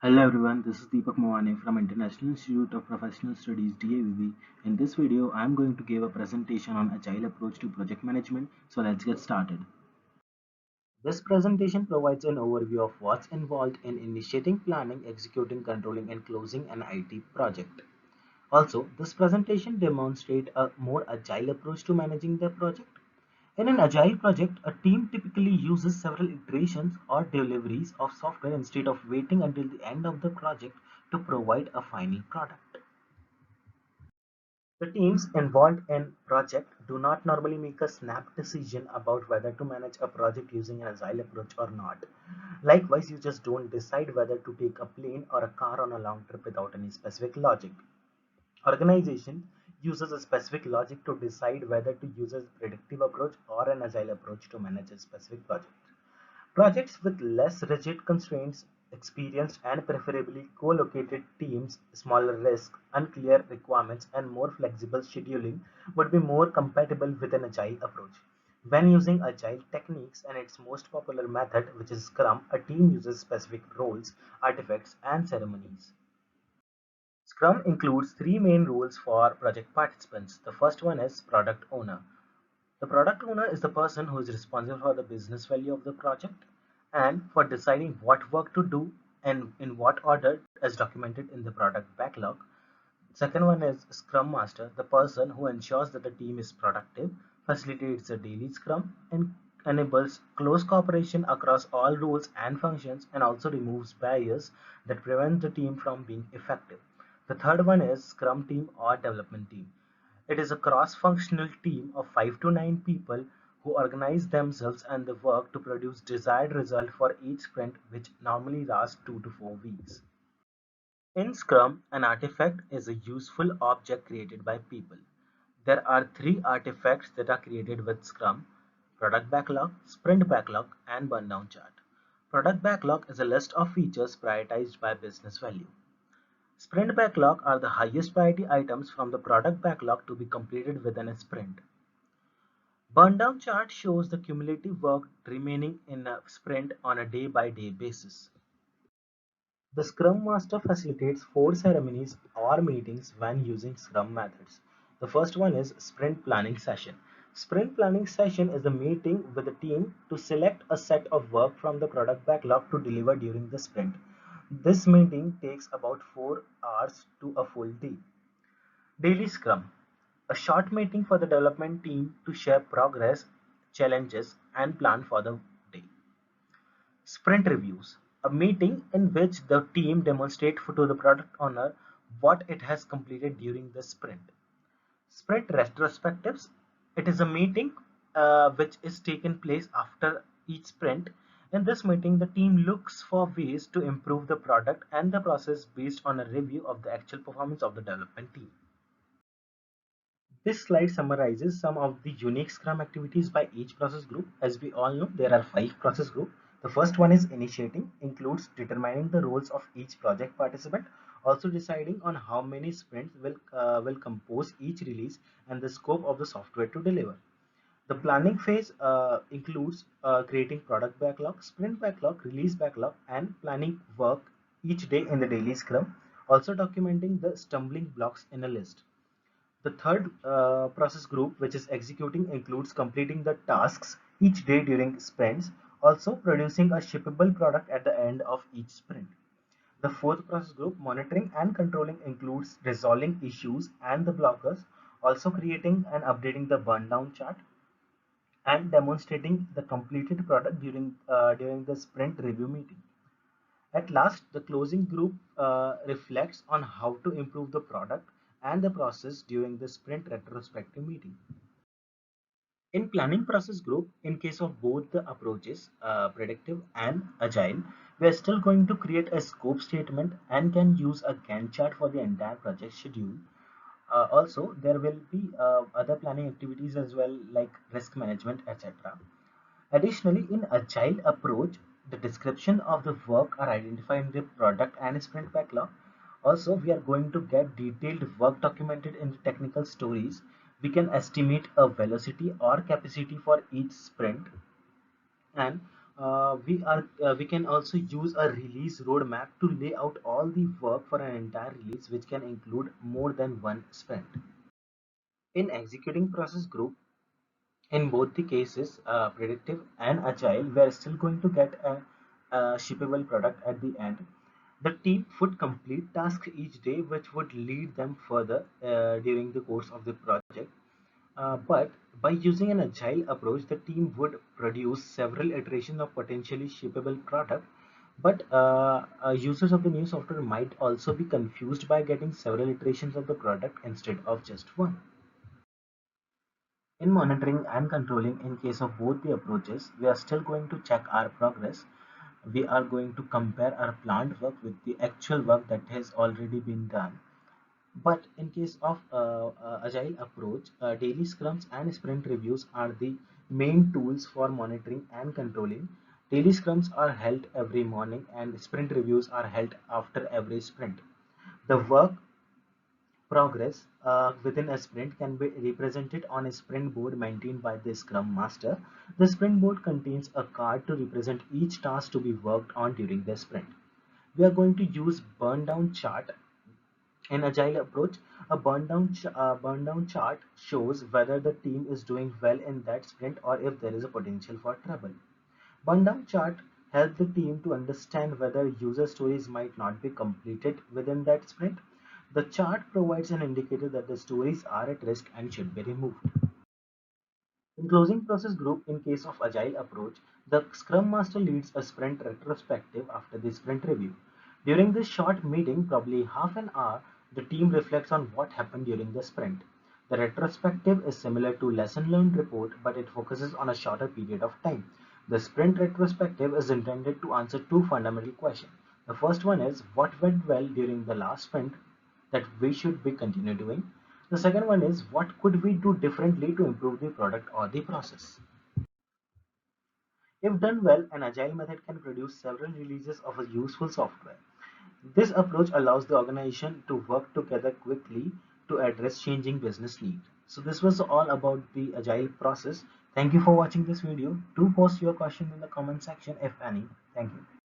Hello everyone, this is Deepak Mowane from International Institute of Professional Studies DAVB. In this video, I am going to give a presentation on Agile approach to project management. So let's get started. This presentation provides an overview of what's involved in initiating, planning, executing, controlling, and closing an IT project. Also, this presentation demonstrates a more agile approach to managing the project. In an agile project, a team typically uses several iterations or deliveries of software instead of waiting until the end of the project to provide a final product. The teams involved in project do not normally make a snap decision about whether to manage a project using an agile approach or not. Likewise, you just don't decide whether to take a plane or a car on a long trip without any specific logic. Organization uses a specific logic to decide whether to use a predictive approach or an agile approach to manage a specific project. Projects with less rigid constraints, experienced and preferably co-located teams, smaller risk, unclear requirements, and more flexible scheduling would be more compatible with an agile approach. When using agile techniques and its most popular method, which is Scrum, a team uses specific roles, artifacts, and ceremonies. Scrum includes three main roles for project participants. The first one is product owner. The product owner is the person who is responsible for the business value of the project and for deciding what work to do and in what order as documented in the product backlog. Second one is Scrum Master, the person who ensures that the team is productive, facilitates the daily Scrum, and enables close cooperation across all roles and functions, and also removes barriers that prevent the team from being effective. The third one is Scrum Team or Development Team. It is a cross-functional team of 5 to 9 people who organize themselves and the work to produce desired result for each sprint, which normally lasts 2 to 4 weeks. In Scrum, an artifact is a useful object created by people. There are three artifacts that are created with Scrum: product backlog, sprint backlog, and burndown chart. Product backlog is a list of features prioritized by business value. Sprint backlog are the highest priority items from the product backlog to be completed within a sprint. Burndown chart shows the cumulative work remaining in a sprint on a day-by-day basis. The Scrum Master facilitates four ceremonies or meetings when using Scrum methods. The first one is Sprint Planning Session. Sprint Planning Session is a meeting with the team to select a set of work from the product backlog to deliver during the sprint. This meeting takes about 4 hours to a full day. Daily Scrum, a short meeting for the development team to share progress, challenges, and plan for the day. Sprint reviews, a meeting in which the team demonstrates to the product owner what it has completed during the sprint. Sprint retrospectives, it is a meeting which is taken place after each sprint. In this meeting, the team looks for ways to improve the product and the process based on a review of the actual performance of the development team. This slide summarizes some of the unique Scrum activities by each process group. As we all know, there are 5 process groups. The first one is initiating, includes determining the roles of each project participant, also deciding on how many sprints will compose each release and the scope of the software to deliver. The planning phase includes creating product backlog, sprint backlog, release backlog, and planning work each day in the daily Scrum, also documenting the stumbling blocks in a list. The third process group, which is executing, includes completing the tasks each day during sprints, also producing a shippable product at the end of each sprint. The fourth process group, monitoring and controlling, includes resolving issues and the blockers, also creating and updating the burndown chart, and demonstrating the completed product during the sprint review meeting. At last, the closing group reflects on how to improve the product and the process during the sprint retrospective meeting. In planning process group, in case of both the approaches, predictive and agile, we are still going to create a scope statement and can use a Gantt chart for the entire project schedule. Also, there will be other planning activities as well, like risk management, etc. Additionally, in agile approach, the description of the work are identified in the product and sprint backlog. Also, we are going to get detailed work documented in the technical stories. We can estimate a velocity or capacity for each sprint. And We can also use a release roadmap to lay out all the work for an entire release, which can include more than one sprint. In executing process group, in both the cases, predictive and agile, we are still going to get a shippable product at the end. The team would complete tasks each day, which would lead them further during the course of the project. But by using an agile approach, the team would produce several iterations of potentially shippable product. But users of the new software might also be confused by getting several iterations of the product instead of just one. In monitoring and controlling, in case of both the approaches, we are still going to check our progress. We are going to compare our planned work with the actual work that has already been done. But in case of agile approach, daily scrums and sprint reviews are the main tools for monitoring and controlling. Daily scrums are held every morning and sprint reviews are held after every sprint. The work progress within a sprint can be represented on a sprint board maintained by the Scrum Master. The sprint board contains a card to represent each task to be worked on during the sprint. We are going to use burn down chart. In agile approach, a burn down chart shows whether the team is doing well in that sprint or if there is a potential for trouble. Burn down chart help the team to understand whether user stories might not be completed within that sprint. The chart provides an indicator that the stories are at risk and should be removed. In closing process group, in case of agile approach, the Scrum Master leads a sprint retrospective after the sprint review. During this short meeting, probably half an hour, the team reflects on what happened during the sprint. The retrospective is similar to lesson learned report, but it focuses on a shorter period of time. The sprint retrospective is intended to answer two fundamental questions. The first one is what went well during the last sprint that we should be continue doing. The second one is what could we do differently to improve the product or the process. If done well, an agile method can produce several releases of a useful software. This approach allows the organization to work together quickly to address changing business needs. So this was all about the agile process. Thank you for watching this video. Do post your question in the comment section if any. Thank you.